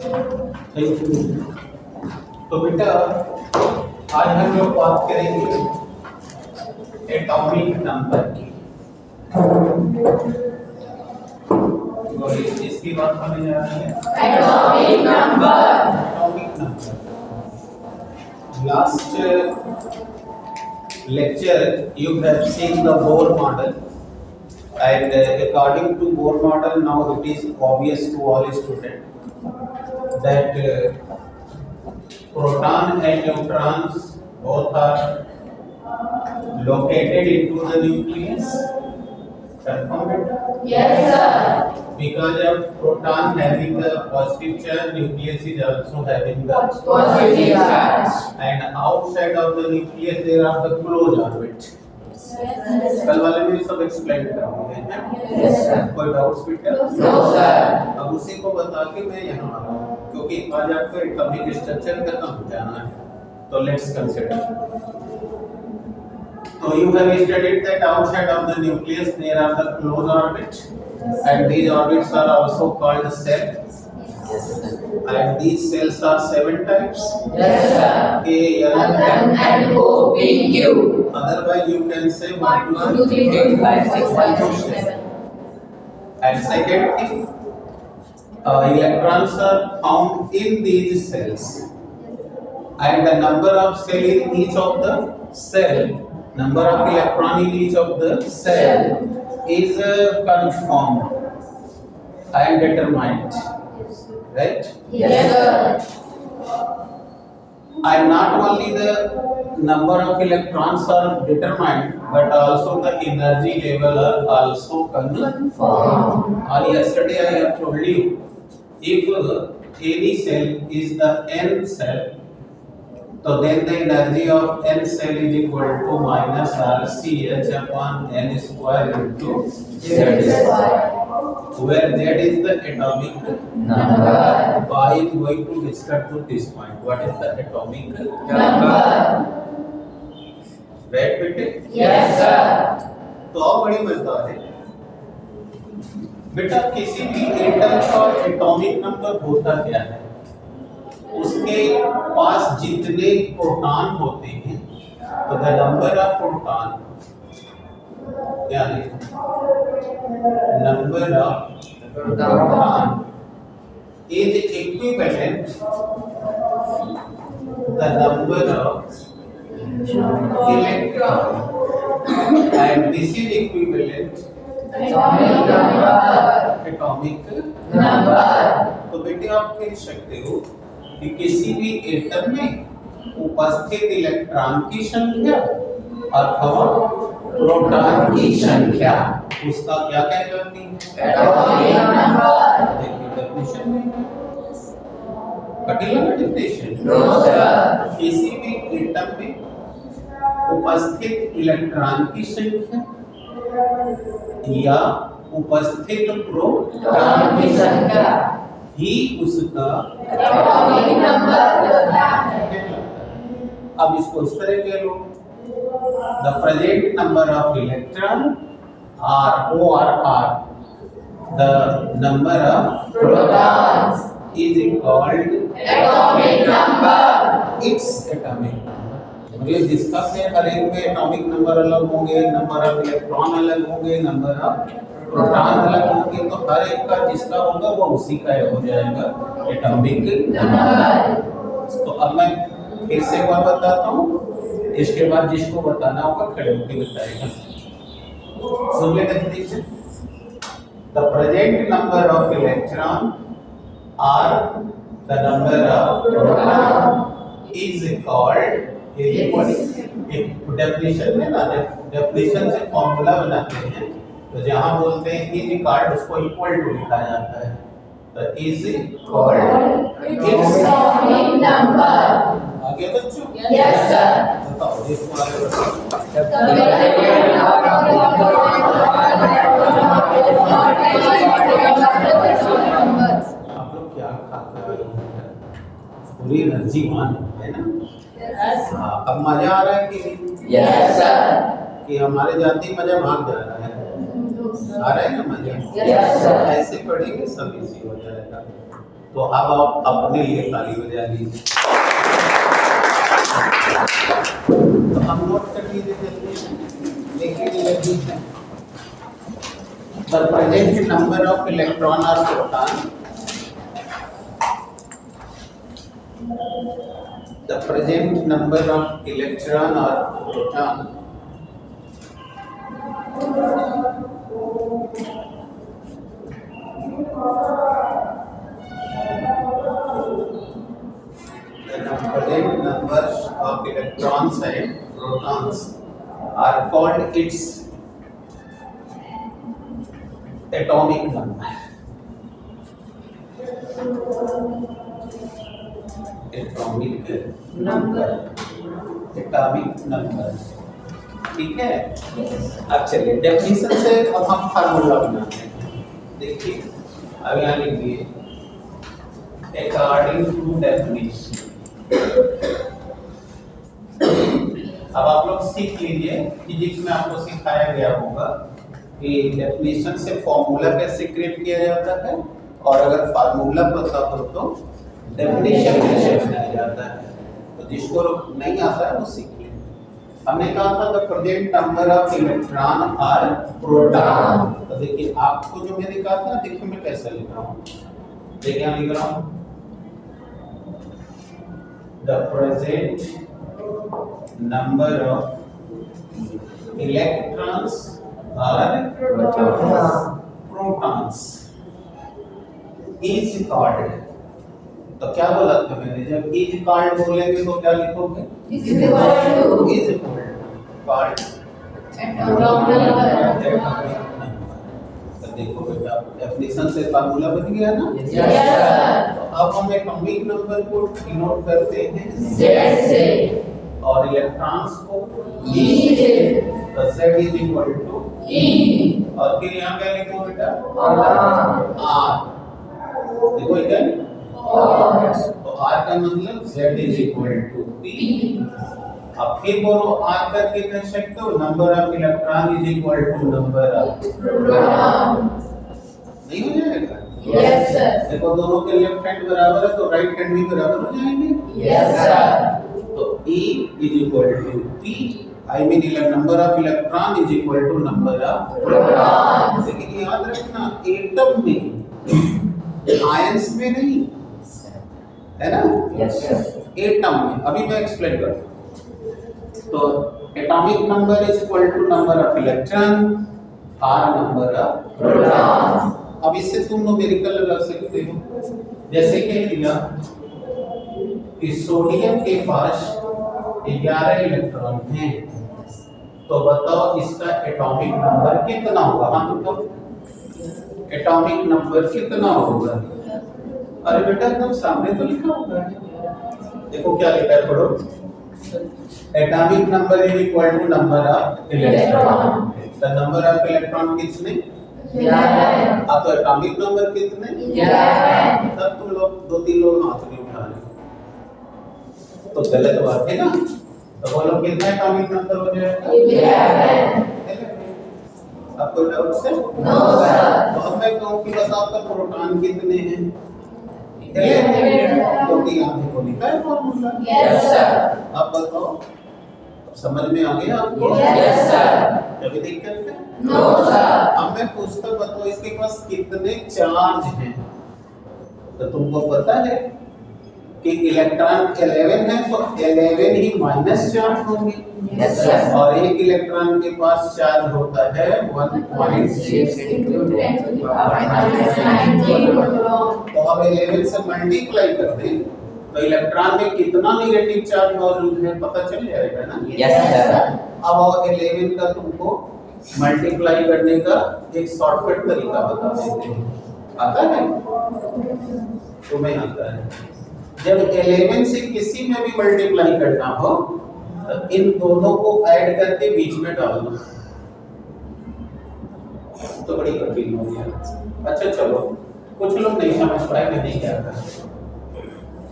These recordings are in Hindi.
Thank you. तो बेटा आज हम लोग बात करेंगे एटॉमिक नंबर की। और इसकी बात होने जा रही है atomic number. Atomic number last lecture you have seen the Bohr model, and according to Bohr model now it is obvious to all students that proton and neutrons both are located into the nucleus. Confirm it? Yes sir. Because of proton having the positive charge, nucleus is also having the positive charge, and outside of the nucleus there are the closed orbit. कल वाले में सब एक्सप्लेन कराऊंगे। कोई डाउट्स बेटा? No sir. अब उसी को बता के मैं यहाँ आ रहा हूँ क्योंकि आज आपको एटॉमिक स्ट्रक्चर खत्म हो जाना है। तो let's consider. So you have studied that outside of the nucleus there are the closed orbits, and these orbits are also called cells. Yes sir. And these cells are 7 types. Yes sir. A, L, M, N, O, P, Q. Otherwise you can say 1, 2, 3, 4, 5, 6, 7. And second thing, electrons are found in these cells, and the number of cell in each of the cell, number of electron in each of the cell is confirmed and determined, right? Yes sir. And not only the number of electrons are determined, but also the energy level are also confirmed. And yesterday I have told you, if any cell is the n cell, so then the energy of n cell is equal to minus RCH upon n square into Z square, where Z is the atomic number. I am going to discuss to this point. What is the atomic number? Right बेटे? Yes sir. तो अब बड़ी मजेदार है बेटा, किसी भी एटम का एटॉमिक नंबर होता क्या है? उसके पास जितने प्रोटॉन होते हैं, तो द नंबर ऑफ प्रोटॉन क्या है? Number of proton is equivalent the number of electron, and this is equivalent atomic number. तो बेटे आप कह सकते हो कि किसी भी एटम में उपस्थित इलेक्ट्रॉन की संख्या अथवा प्रोटॉन की संख्या उसका क्या कहलाती है? Atomic number. देखिए डेफिनेशन में कटिला का डेफिनेशन। No sir. किसी भी एटम में उपस्थित इलेक्ट्रॉन की संख्या या उपस्थित प्रोटॉन की संख्या ही उसका एटॉमिक नंबर होता है। अब इसको इस तरह कह लो, the present number of electron are or are are, the number of protons is called atomic number. It's atomic number. मुझे डिस्कस है, हर एक में एटॉमिक नंबर अलग होंगे, नंबर ऑफ इलेक्ट्रॉन अलग होंगे, नंबर ऑफ प्रोटॉन अलग होंगे, तो हर एक का जिसका होगा वो उसी का हो जाएगा एटॉमिक नंबर। तो अब मैं फिर से एक बार बताता हूँ, इसके बाद जिसको बताना होगा खड़े होकर बताएगा। सुन ले definition. The present number of electron are the number of proton is called, definition में ना, डेफिनेशन से फॉर्मूला बनाते हैं, तो जहां बोलते हैं इज इक्वल, उसको इक्वल टू लिखा जाता है, तो is equal it's atomic number. आगे बच्चों? Yes sir. बताओ इसको आगे बताओ। आप लोग क्या खाते हो? पूरी एनर्जी मान है ना? यस। हाँ, अब मजा आ रहा है कि यस सर, कि हमारे जाति मजा भाग जा रहा है, आ रहा है ना मजा? Yes sir. ऐसे पढ़ेंगे सब इजी हो जाएगा। तो अब आप अपने लिए ताली बजा लीजिए। तो हम नोट कर लीजिए देखिए the present number of electron or proton, the present number of electron or proton the present numbers of electrons and protons are called its atomic number. Atomic number, ठीक है। अब चलिए डेफिनेशन से अब हम फार्मूला बनाते हैं। देखिए अब यहाँ लिखिए अकॉर्डिंग टू डेफिनेशन। अब आप लोग सीख लीजिए, फिजिक्स में आपको सिखाया गया होगा कि डेफिनेशन से फॉर्मूला कैसे क्रिएट किया जाता है, और अगर फार्मूला पता हो तो डेफिनेशन कैसे बनाया जाता है। तो जिसको नहीं आता है वो सीख ले। हमने कहा था the present number of electron और प्रोटॉन। तो देखिए आपको जो मैंने कहा था, देखिए मैं कैसे लिख रहा हूँ। देखिए यहाँ लिख रहा हूँ the present number of electrons और प्रोटॉन्स इज कॉल्ड। तो क्या बोला था मैंने, जब इज कॉल्ड बोलेंगे तो क्या लिखोगे, इज इक्वल टू कॉल्ड। तो देखो बेटा डेफिनेशन से फार्मूला बन गया ना। यस। तो अब हम एटॉमिक नंबर को डिनोट करते हैं Z से और इलेक्ट्रॉन्स को E से। तो Z is equal to E और फिर यहाँ क्या लिखो बेटा, R। देखो क्या है, तो R का मतलब Z is equal to P। अब फिर बोलो R करके कह सकते हो number of electron is equal to number of proton. नहीं हो जाएगा? Yes sir. देखो दोनों के लेफ्ट हैंड बराबर है तो राइट हैंड भी बराबर हो जाएंगे। Yes sir. तो E is equal to P, I mean number of electron is equal to number of proton. लेकिन याद रखना एटम में, आयंस में नहीं, है ना? Yes sir. एटम में, अभी मैं एक्सप्लेन करता हूँ। तो atomic number is equal to number of electron और नंबर ऑफ प्रोटॉन। अब इससे तुम न्यूमेरिकल लगा सकते हो, जैसे कि सोडियम के पास 11 इलेक्ट्रॉन हैं, तो बताओ इसका एटॉमिक नंबर कितना होगा। हाँ तो एटॉमिक नंबर कितना होगा? अरे बेटा एकदम सामने तो लिखा होगा, देखो क्या लिखा है, पढ़ो। Atomic number is equal to number of electron. The number of electron कितने? 11। अब तो एटॉमिक नंबर कितने? 11। तब तुम लोग 2-3 लोग हाथ नहीं उठा रहे, तो गलत बात है ना। तो बोलो कितना एटॉमिक नंबर हो जाएगा? 11। आपको डाउट है? No sir. तो अब मैं कहूं कि बताओ तो प्रोटॉन कितने हैं? 11। तो यहाँ को लिखा है फॉर्मूला। Yes sir. अब बताओ, अब समझ में आ गया आपको? Yes sir. कोई दिक्कत है? No sir. अब मैं पूछता हूं बताओ इसके पास कितने चार्ज हैं? तो तुमको पता है कि इलेक्ट्रॉन 11 है तो 11 ही माइनस चार्ज होंगे। Yes sir. और एक इलेक्ट्रॉन के पास चार्ज होता है 1.6 into 10 to the power -19। तो अब 11 से मल्टीप्लाई कर दें तो इलेक्ट्रॉन में कितना नेगेटिव चार्ज मौजूद है पता चल जाएगा ना। Yes sir. अब और 11 का तुमको मल्टीप्लाई करने का एक शॉर्टकट तरीका बता देते हैं, आता है? तुम्हें आता है? जब 11 से किसी में भी मल्टीप्लाई करना हो तो इन दोनों को ऐड करके बीच में डालना, तो बड़ी कठिन हो गया। अच्छा चलो, कुछ लोग नहीं समझ पाए, मैं नहीं क्या कर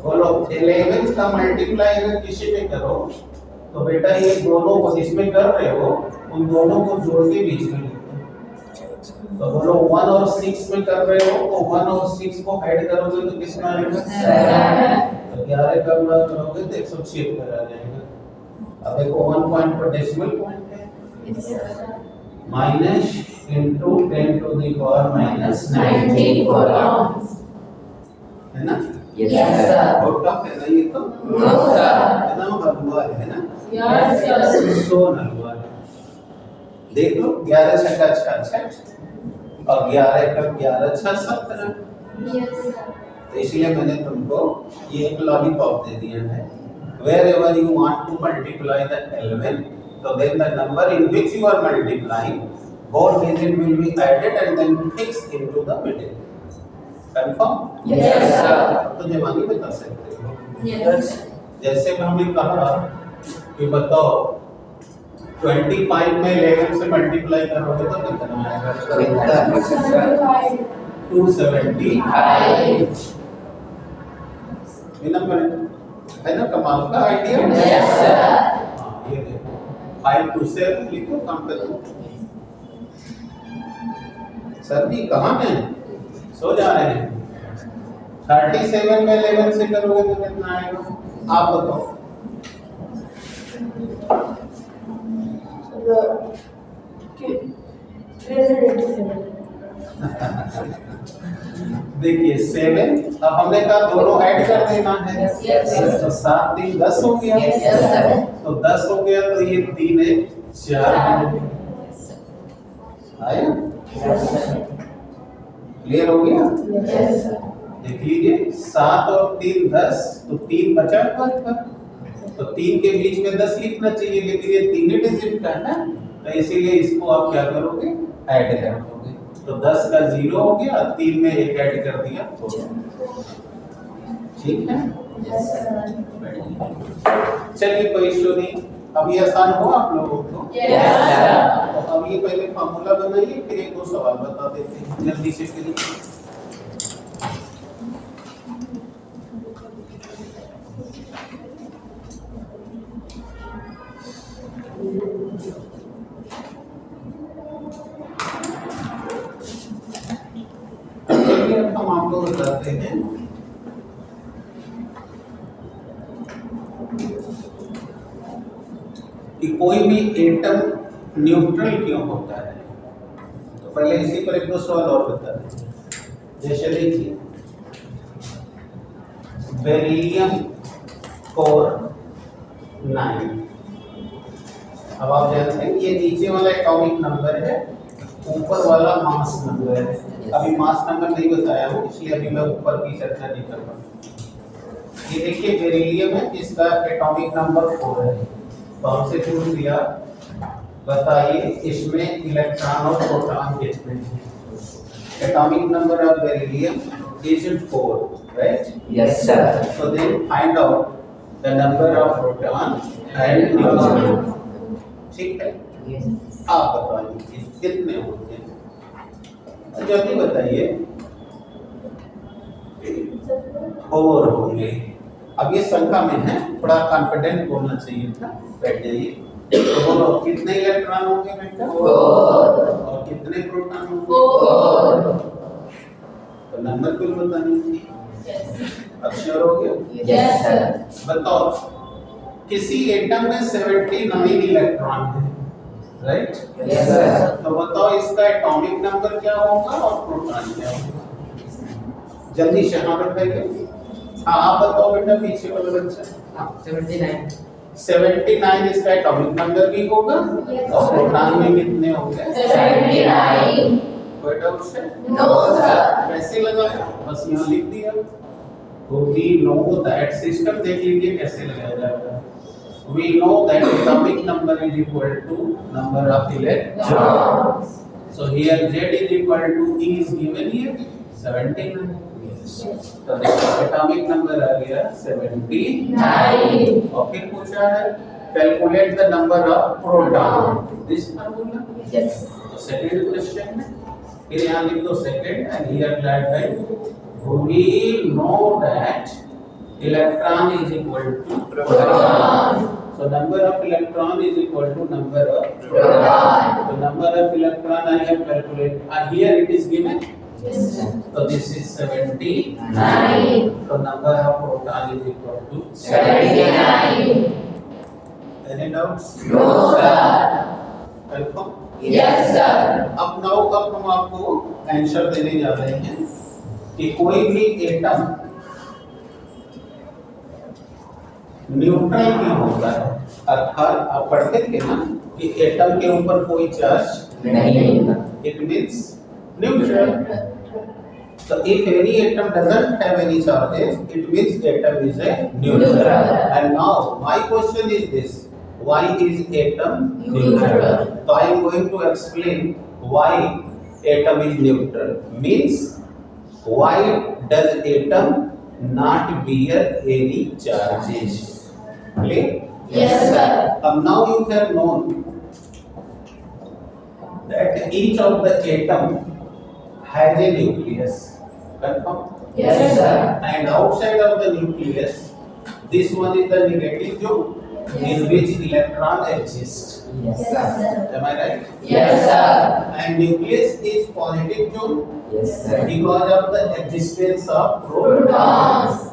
बोलो 11 का मल्टीप्लाई अगर किसी में करो तो बेटा ये दोनों को जिसमें कर रहे हो उन दोनों को जोड़ के बीच में लिखो। तो बोलो 1 और 6 में कर रहे हो तो 1 और 6 को ऐड करोगे तो कितना आएगा 7। तो 11 का गुणा करोगे तो 176 आ जाएगा। अब देखो 1 पॉइंट पर डेसिमल पॉइंट है minus into 10 to the power minus 19 colons है ना। Yes sir. बहुत टफ है ना ये तो। No sir. इतना हलवा है ना। Yes sir. सो हलवा है। देख लो 11 छक्का 66 और 11 का 11 6 17। Yes sir. तो इसलिए मैंने तुमको ये एक लॉलीपॉप दे दिया है। Wherever you want to multiply the element, so then the number in which you are multiplying, both digit will be added and then fixed into the middle. Confirm? Yes sir. तो जवानी बता सकते हो। यस। जैसे हमने कहा कि बताओ 25 में 11 से मल्टीप्लाई करोगे तो कितना आएगा? 275 है ना। कमाल का आइडिया। Yes sir. हाँ ये देखो 5 2 से लिखो काम करो। सर जी कहाँ हैं? सो जा रहे हैं। 37 में 11 से करोगे तो कितना आएगा? आप बताओ। देखिए 7 अब हमने कहा दोनों ऐड कर देना है। तो 7 3 10 हो गया। तो 10 हो गया तो ये 3 है 4 आया। क्लियर हो गया। देख लीजिए 7 और 3 10 तो 3 बचा हुआ था तो 3 के बीच में 10 लिखना चाहिए लेकिन ये 3 ही डिजिट का है ना तो इसीलिए इसको आप क्या करोगे ऐड कर दोगे। तो 10 का 0 हो गया 3 में 1 ऐड कर दिया तो ठीक है। चलिए कोई इशू नहीं। अब ये आसान हो आप लोगों को। तो अब ये पहले फार्मूला बनाइए फिर एक दो सवाल बता देते हैं जल्दी से करिए। हम आपको बताते हैं कि कोई भी एटम न्यूट्रल क्यों होता है। तो पहले इसी पर एक दो सवाल और बता दें। जैसे देखिए बेरिलियम 4 9। अब आप जानते हैं ये नीचे वाला एटॉमिक नंबर है ऊपर वाला मास नंबर है। अभी मास नंबर नहीं बताया हूँ इसलिए अभी मैं ऊपर की चर्चा नहीं कर रहा। ये देखिए बेरिलियम है जिसका एटॉमिक नंबर 4 है। तो हमसे पूछ दिया बताइए इसमें इलेक्ट्रॉन और प्रोटॉन कितने हैं। Atomic number of beryllium is 4 right. Yes sir. So then find out the number of proton and neutron. ठीक है। आप बताइए कितने होंगे। जल्दी बताइए। 4 होंगे। अब ये संख्या में है थोड़ा कॉन्फिडेंट बोलना चाहिए था। बैठ जाइए। तो बोलो कितने इलेक्ट्रॉन होंगे बेटा? 4 और कितने प्रोटॉन होंगे? 4। तो नंबर कुल बतानी थी। अब श्योर हो गया? Yes sir. बताओ किसी एटम में 79 इलेक्ट्रॉन है राइट। Yes sir. तो बताओ इसका एटॉमिक नंबर क्या होगा और प्रोटॉन क्या होगा। जल्दी से हाँ बताइए। हाँ आप बताओ बेटा पीछे वाला बच्चा। 79 इसका एटॉमिक नंबर भी होगा और प्रोटॉन में कितने होंगे? 79। कोई डाउट है? No sir. कैसे लगाया? बस यहाँ लिख दिया। तो we know that system देख लीजिए कैसे लगाया जाएगा। We know that atomic number is equal to number of electrons. So here Z is equal to E is given here 79. तो देखो atomic number आ गया 79 और फिर पूछा है calculate the number of proton. This formula. Yes. Second question है फिर यहाँ लिख दो second and here that by we know that electron is equal to proton. So So number of electron is equal to number of Proton. the number of electron I have calculated. And here it is given. Yes, sir. So this is 70. 9. So number of proton is equal to 79. Any doubts? No, sir. Confirm? Yes, sir. अब हम आपको आंसर देने जा रहे हैं कि कोई भी एटम न्यूट्रल क्यों होता है। अर्थात आप पढ़ते थे ना कि एटम के ऊपर कोई चार्ज नहीं। It means neutral. So if any atom doesn't have any charges, it means atom is a neutral. Neutral. And now my question is this: why is atom Neutral. So I am going to explain why atom is neutral. Means why does atom not bear any charges? Clear? Yes, sir. Now you have known that each of the atom has a nucleus. Confirm? Yes, sir. And outside of the nucleus, this one is the negative zone in which electron exists. Yes, sir. Am I right? Yes, sir. And nucleus is positive zone Yes, sir. because of the existence of protons. Protons.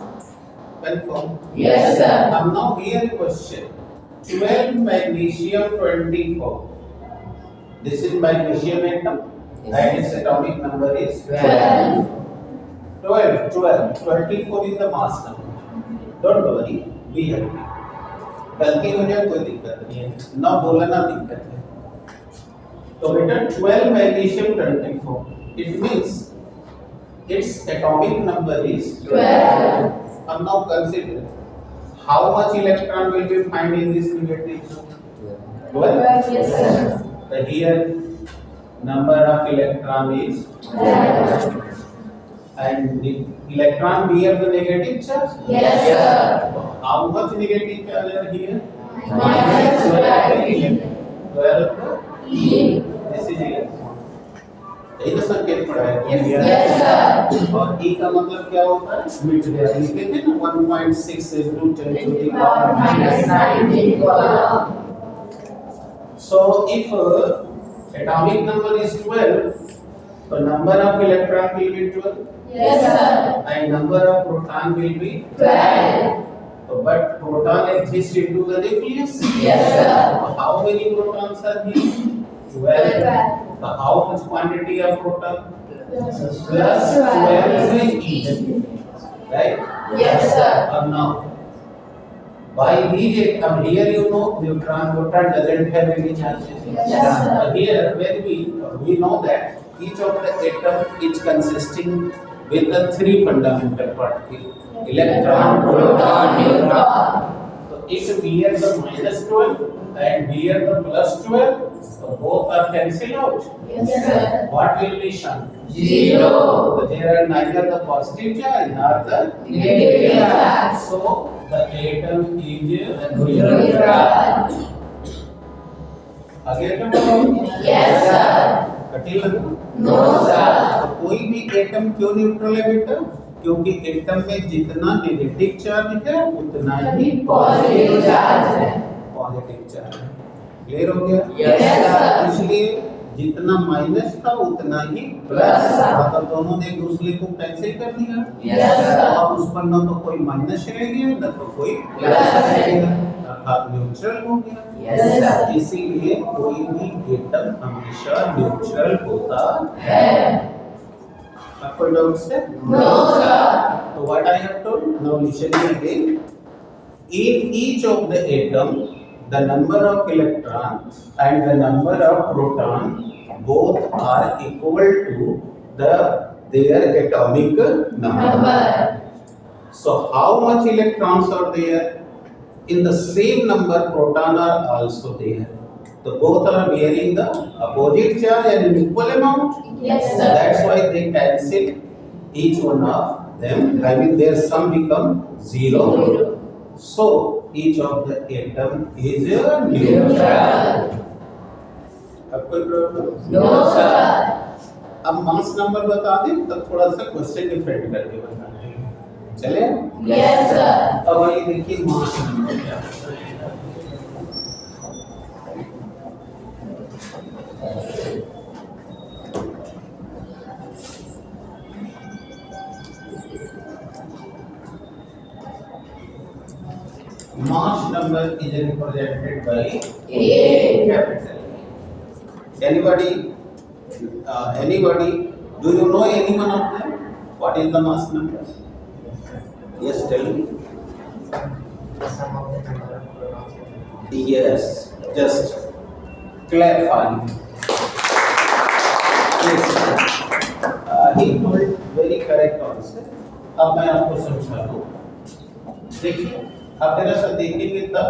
Confirm? Yes, sir. Now here question: 12 magnesium 24. This is magnesium atom, and its atomic number is 12. 24 is the mass number. Don't worry, be happy. गलती हो जाए कोई दिक्कत नहीं है, ना बोलना दिक्कत है। तो बेटा 12 magnesium 24, it means its atomic number is 12. And now consider how much electron will be found in this negative zone. 12. Yes, sir. So here number of electron is 12. and the electron bear the negative charge. Yes, sir. How much negative charge are here? Minus 12. 12 E. this is electron. यही तो संकेत पड़ा है। Yes, sir. और E का मतलब क्या होता है? मिट गया। लिखते थे ना 1.6 into 10 to the power Minus 9. So if atomic number is 12, the number of electron will be 12 Yes, sir. and number of proton will be 12. but proton exists into the nucleus. Yes, sir. How many protons are here? 12. So how much quantity of proton? Plus 12 each. Right? Yes, sir. And now by these here you know neutron proton doesn't have any charges. Yes, sir. Here when we know that each of the atom is consisting with the three fundamental particles: electron, Proton, neutron. So if we are the minus 12 and we are the plus 12, so both are cancelled out. Yes, sir. What will be shown? 0. So there are neither the positive charge nor the Negative charge. So the atom is Neutral. आगे atom बताओ। Yes, sir. कठिन लगा? No, sir. तो कोई भी एटम क्यों न्यूट्रल है बेटा? क्योंकि एटम में जितना नेगेटिव चार्ज है उतना ही Positive charge है. पॉजिटिव चार्ज है। क्लियर हो गया? Yes, sir. इसलिए जितना माइनस था उतना ही Plus था। मतलब दोनों ने एक दूसरे को कैंसिल कर दिया। Yes, sir. अब उस पर न तो कोई माइनस रहेगा न तो कोई Plus रहेगा, अर्थात न्यूट्रल हो गया। Yes, sir. इसीलिए कोई भी एटम हमेशा न्यूट्रल होता है. आपको डाउट है? No, sir. So what I have told, now listen again. In each of the atom, the number of electrons and the number of proton both are equal to their atomic number. Number. So how much electrons are there? In the same number, proton are also there. So both are bearing the opposite charge and in equal amount. Yes, So sir. that's why they cancel each one of them. I mean their sum become zero. So each of the atom is a neutral. Neutral. अब कोई प्रॉब्लम? No, sir. अब मास नंबर बता दें तब थोड़ा सा क्वेश्चन डिफरेंट करके बता दें। चले? Yes, sir. अब आइए देखिए मास नंबर क्या होता है। mass number is represented by A. capital A. Anybody, do you know any one of them? What is the mass number? Yes, tell me. The sum of the number of protons. Yes, just clarify. Yes, he told very correct answer. अब मैं आपको समझा दूँ। देखिए, आप मेरा सब देखेंगे तब,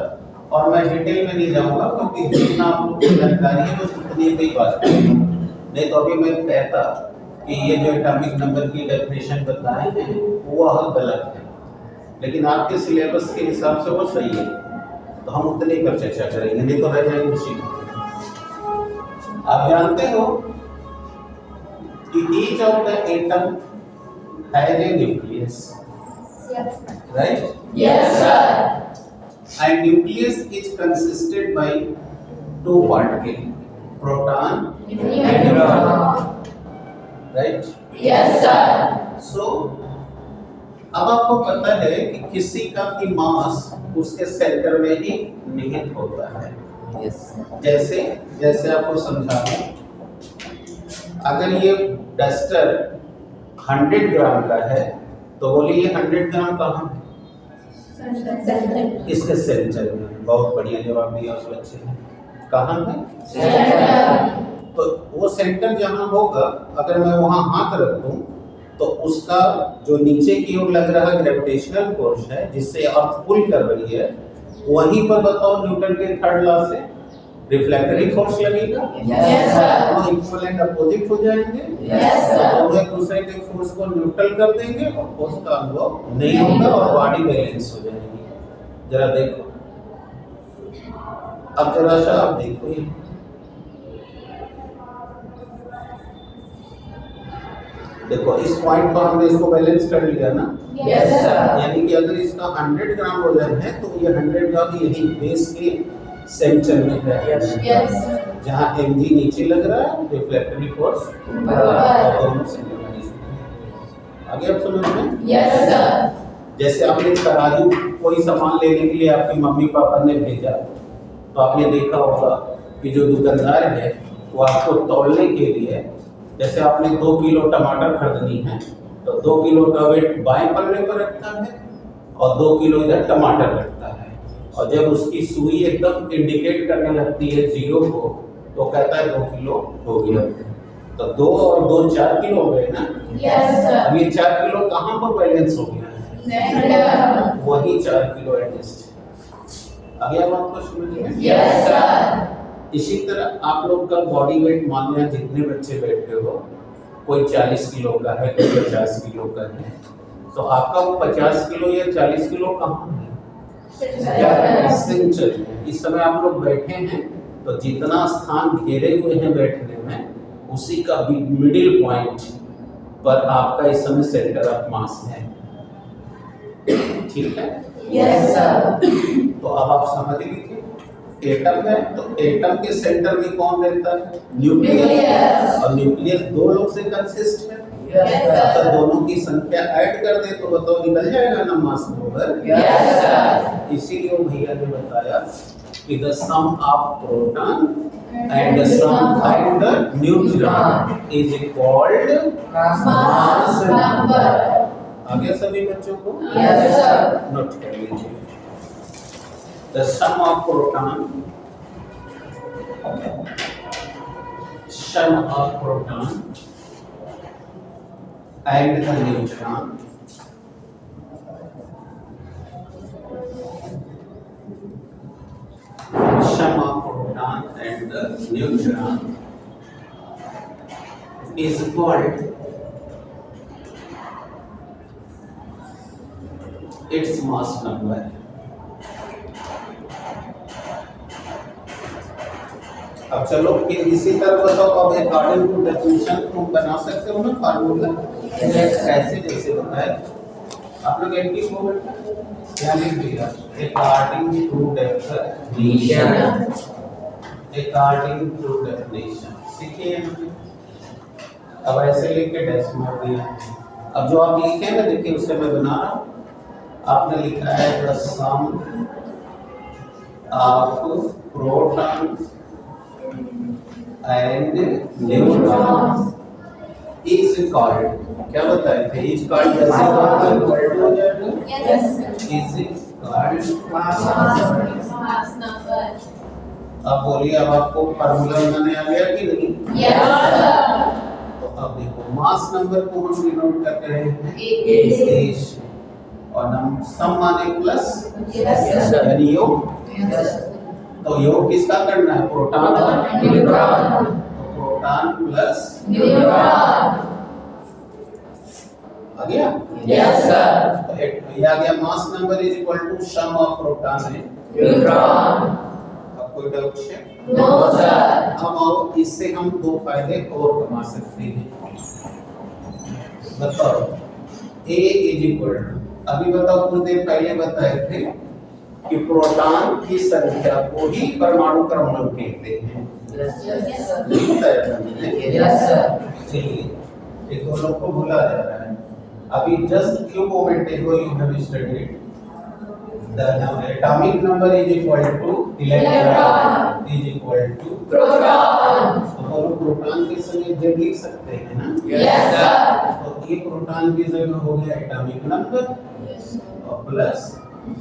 और मैं डिटेल में नहीं जाऊँगा क्योंकि जितना आप लोगों को जानकारी है बस उतनी ही बात करूँगा। नहीं तो अभी मैं कहता कि ये जो एटॉमिक नंबर की डेफिनेशन बताए हैं वो गलत है, लेकिन आपके सिलेबस के हिसाब से वो सही है, तो हम उतने ही पर चर्चा करेंगे, नहीं तो रह जाएंगे उसी में। आप जानते हो कि each of the atom has a nucleus, right? Yes, sir. And nucleus is consisted by two particles, proton and neutron, right? Yes, sir. So अब आपको पता है कि किसी का भी मास उसके सेंटर में ही निहित होता है। Yes. जैसे जैसे आपको समझाऊं, अगर ये डस्टर 100 ग्राम का है तो बोलिए ये 100 ग्राम कहाँ है? इसके सेंटर में। बहुत बढ़िया जवाब दिया उस बच्चे ने। कहाँ है? Center. तो वो सेंटर जहाँ होगा, अगर मैं वहाँ हाथ रख दूं तो उसका जो नीचे की ओर लग रहा ग्रेविटेशनल फोर्स है जिससे अर्थ पुल कर रही है, वहीं पर बताओ न्यूटन के थर्ड लॉ से रिफ्लेक्टरी फोर्स लगेगा। Yes, sir. दोनों इक्वल एंड अपोजिट हो जाएंगे। Yes, sir. दोनों एक दूसरे के फोर्स को न्यूट्रल कर देंगे और फोर्स का अनुभव नहीं होगा और बॉडी बैलेंस हो जाएगी। जरा देखो, अब जरा सा आप देखो, ये देखो इस पॉइंट पर हमने इसको बैलेंस कर लिया ना। Yes, sir. यानी कि अगर इसका 100 ग्राम वजन है तो ये 100 ग्राम यही बेस के सेंटर में है। Yes, sir. जहाँ mg नीचे लग रहा है, रिफ्लेक्टरी फोर्स ऊपर। दोनों सिंक्रोनाइज है। आगे आप समझ रहे हैं? Yes, sir. जैसे आपने तराजू कोई सामान लेने के लिए आपके मम्मी पापा ने भेजा, तो आपने देखा होगा कि जो दुकानदार है वो आपको तौलने के लिए, जैसे आपने 2 किलो टमाटर खरीदनी है तो 2 किलो का वेट बाएं पल्ले पर रखता है और 2 किलो इधर टमाटर रखता है, और जब उसकी सुई एकदम इंडिकेट करने लगती है 0 को तो कहता है 2 किलो हो गया। तो 2 और 2 4 किलो हो गए ना। Yes, sir. अब ये 4 किलो कहाँ पर बैलेंस हो गया है? Center. वही 4 किलो एडजस्ट। अभी आप आपको समझ में? Yes, sir. इसी तरह आप लोग का बॉडी वेट मान लिया, जितने बच्चे बैठे हो, कोई 40 किलो का है, कोई 50 किलो का है, तो आपका वो 50 किलो या 40 किलो कहाँ है? सेंटर में। इस समय आप लोग बैठे हैं तो जितना स्थान घेरे हुए हैं बैठने में, उसी का मिडिल पॉइंट पर आपका इस समय सेंटर ऑफ मास है। ठीक है? Yes, sir. तो अब आप समझ लीजिए, एटम है तो एटम के सेंटर में कौन रहता है? न्यूक्लियस। Nucleus. और न्यूक्लियस 2 लोग से कंसिस्ट है। Yes, तो sir. दोनों की संख्या ऐड कर दे तो बताओ निकल जाएगा ना मास नंबर। Yes, sir. इसीलिए वो भैया ने बताया कि the sum of proton and the sum of the neutron is called Mass number. आगे सभी बच्चों को Yes, sir. नोट कर लीजिए। The sum of proton and the neutron sum of proton and the neutron is called its mass number. अब चलो फिर इसी तरह बताओ, अब अकॉर्डिंग टू डेफिनेशन तुम बना सकते हो ना फार्मूला कैसे, जैसे बताए आप लोग एंटी को क्या लिख दिया, according to definition, according to definition सीखिए। अब ऐसे लिख के डैश मार दिया। अब जो आप लिखे ना, देखिए उससे मैं बना रहा हूँ। आपने लिखा है the sum of protons and neutrons is called, क्या बताए थे, is called जैसे इक्वल हो जाएगा, Yes. is called Mass Mass number. अब बोलिए, अब आपको फार्मूला बनाने आ गया कि नहीं? Yes, sir. तो अब देखो मास नंबर को हम डिनोट करते हैं Yes. और सम माने प्लस, Yes, sir. यानी योग, Yes. तो योग किसका करना है, प्रोटॉन का, Neutron. तो प्रोटॉन प्लस Neutron. आ गया, Yes, sir. तो ये आ गया mass number is equal to sum of proton है। Neutron. अब कोई डाउट है? No, sir. अब आओ, इससे हम दो फायदे और कमा सकते हैं। बताओ, A इज इक्वल टू, अभी बताओ, कुछ देर पहले बताए थे कि प्रोटॉन की संख्या को ही परमाणु क्रमांक कहते हैं। Yes, sir. लिखता है हमने। Yes, sir. चलिए, एक दो लोग को भूला जा रहा है। अभी just few moment ago you have studied the atomic number is equal to electron is equal to Proton. तो प्रोटॉन के समय z लिख सकते हैं ना? Yes, sir. तो ये प्रोटॉन की जगह हो गया एटॉमिक नंबर और प्लस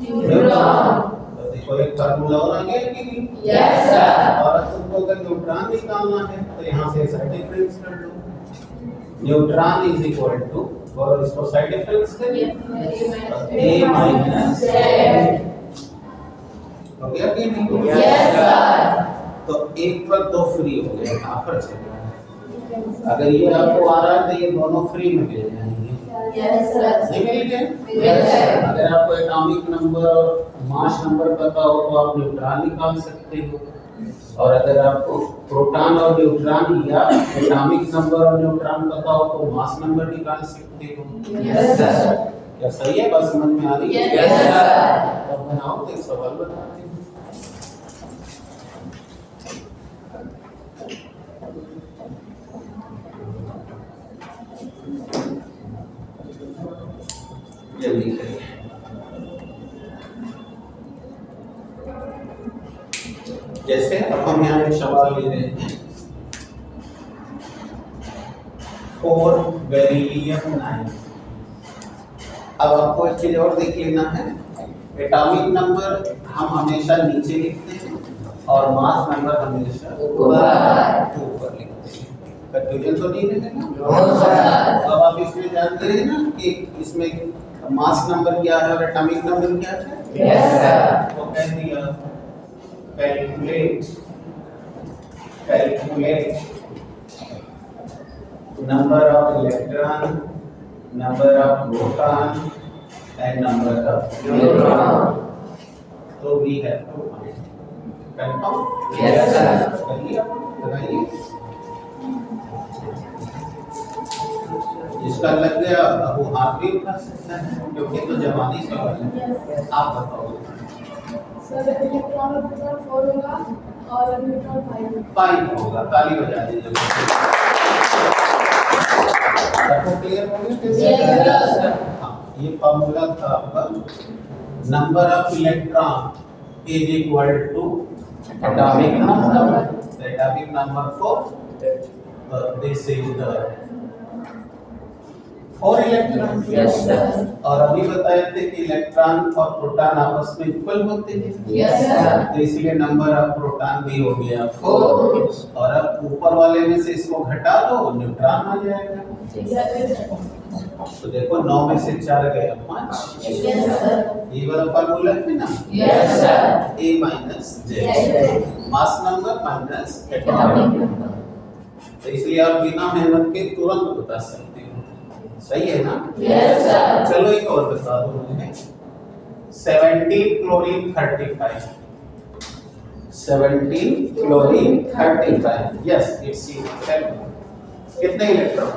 Neutron. तो देखो एक फार्मूला और आ गया कि नहीं? Yes, sir. और तुमको अगर न्यूट्रॉन निकालना है तो यहाँ से साइड डिफरेंस कर दो, न्यूट्रॉन इज इक्वल टू, और इसको साइड डिफरेंस करिए, A माइनस हो गया कि नहीं? Yes, sir. तो एक पर दो फ्री हो गए, कहाँ पर चले? अगर ये आपको आ रहा है तो ये दोनों फ्री में मिल जाएंगे, Yes, sir. नहीं मिल गए? Yes, sir. अगर आपको एटॉमिक नंबर और मास नंबर पता हो तो आप न्यूट्रॉन निकाल सकते हो, और अगर आपको प्रोटॉन और न्यूट्रॉन या एटॉमिक नंबर और न्यूट्रॉन पता हो तो मास नंबर निकाल सकते हो। Yes, sir. क्या सही है? बस समझ में आ रही है? Yes, sir. अब बनाओ तो एक सवाल बताते हैं। जल्दी करिए। जैसे अब हम यहाँ एक सवाल ले रहे हैं, 4 बेरिलियम 9। अब आपको एक चीज और देख लेना है, एटॉमिक नंबर हम हमेशा नीचे लिखते हैं और मास नंबर हमेशा ऊपर लिखते हैं। कंफ्यूजन तो नहीं है ना? No, sir. अब आप इसमें जानते हैं ना कि इसमें मास नंबर क्या है और एटॉमिक नंबर क्या है? Yes, sir. तो कह दिया, calculate number of electron, number of proton and number of Neutron. तो we have to confirm. Yes, sir. करिए, बताइए। जिसका लग गया वो हाथ भी उठा सकता है, क्योंकि तो जवानी सवाल है। आप बताओ। सर इलेक्ट्रॉन और प्रोटॉन 4 होगा और न्यूट्रॉन 5 होगा। 5 होगा, ताली बजा दीजिए। आपको क्लियर हो गया? Yes, sir. हाँ, ये फॉर्मूला था आपका, number of electron is equal to atomic number, atomic number 4, this is the 4 electron. Yes, sir. और अभी बताए थे कि इलेक्ट्रॉन और प्रोटॉन आपस में इक्वल होते हैं। Yes, sir. तो इसलिए नंबर ऑफ प्रोटॉन भी हो गया 4, 4. और अब ऊपर वाले में से इसको घटा दो, न्यूट्रॉन आ जाएगा। तो देखो 9 में से 4 गया 5। Yes, sir. ये वाला फार्मूला है ना, Yes, sir. A minus Z, Yes. Mass number minus atomic. Atomic number. तो इसलिए आप बिना मेहनत के तुरंत बता सकते हो, सही है ना? Yes, sir. चलो एक और बता दो मुझे, 17 क्लोरीन 35, 17 क्लोरीन 35, यस इट्स कितने इलेक्ट्रॉन?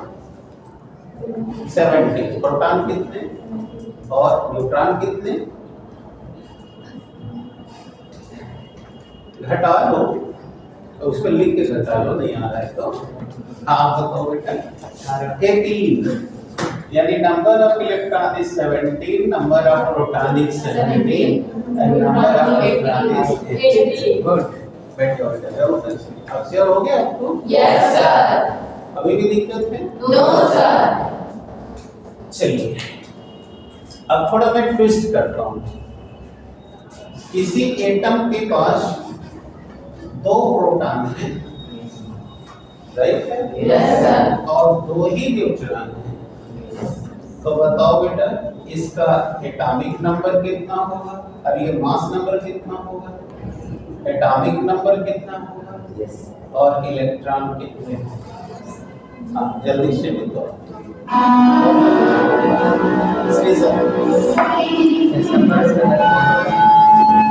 70। प्रोटॉन कितने और न्यूट्रॉन कितने? घटा लो, तो उसको लिख के घटा लो, नहीं आ रहा है तो। हाँ बताओ बेटा। 18 यानी number of electron is 17, number of proton is 17 and number of neutron is 80। Good, बैठ जाओ बेटा। अक्षर हो गया आपको? Yes, sir. अभी भी दिक्कत है? No, sir. चलिए अब थोड़ा मैं ट्विस्ट करता हूँ। किसी एटम के पास 2 प्रोटॉन हैं, राइट? Yes, sir. और 2 ही न्यूट्रॉन हैं। तो बताओ बेटा इसका एटॉमिक नंबर कितना होगा और ये मास नंबर कितना होगा? एटॉमिक नंबर कितना होगा और इलेक्ट्रॉन कितने होंगे? हाँ जल्दी से बताओ।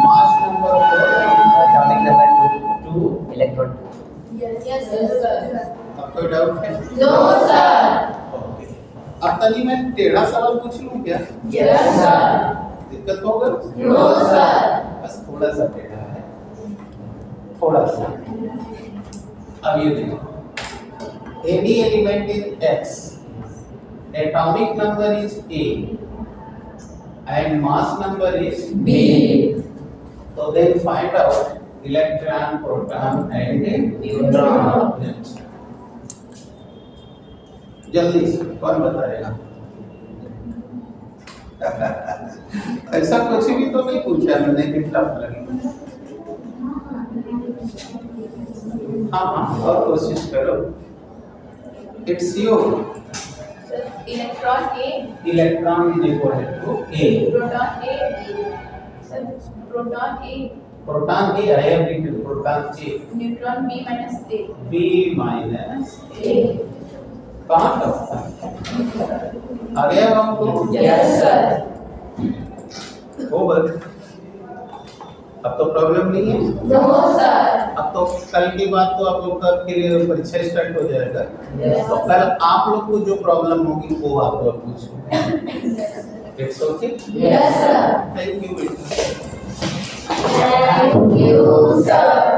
Mass number 4, atomic number 2 electron Yes, sir. अब कोई डाउट है? No, sir. ओके। अब तनी मैं टेढ़ा सवाल पूछ लूं क्या? Yes, sir. दिक्कत होगा? No, sir. बस थोड़ा सा टेढ़ा है, थोड़ा सा। अब ये देखो, any element is X, atomic number is A, and mass number is B. So then find out electron, proton, and Neutron. जल्दी से कौन बताएगा? ऐसा कुछ भी तो नहीं पूछा मैंने कि टफ लगे। हाँ हाँ और कोशिश करो। It's your Sir, electron A, electron is equal to A, proton A, sir, proton A, proton A I have written proton A, neutron B minus A. B minus A. कहाँ तक आ गया आपको? Yes, sir. ओवर। अब तो प्रॉब्लम नहीं है। No, sir. अब तो कल के बाद तो आप लोग का फिर परीक्षा स्टार्ट हो जाएगा। Yes. तो कल आप लोग को जो प्रॉब्लम होगी वो आप लोग पूछो। It's okay? Yes, sir. Thank you बेटा। Thank you, sir.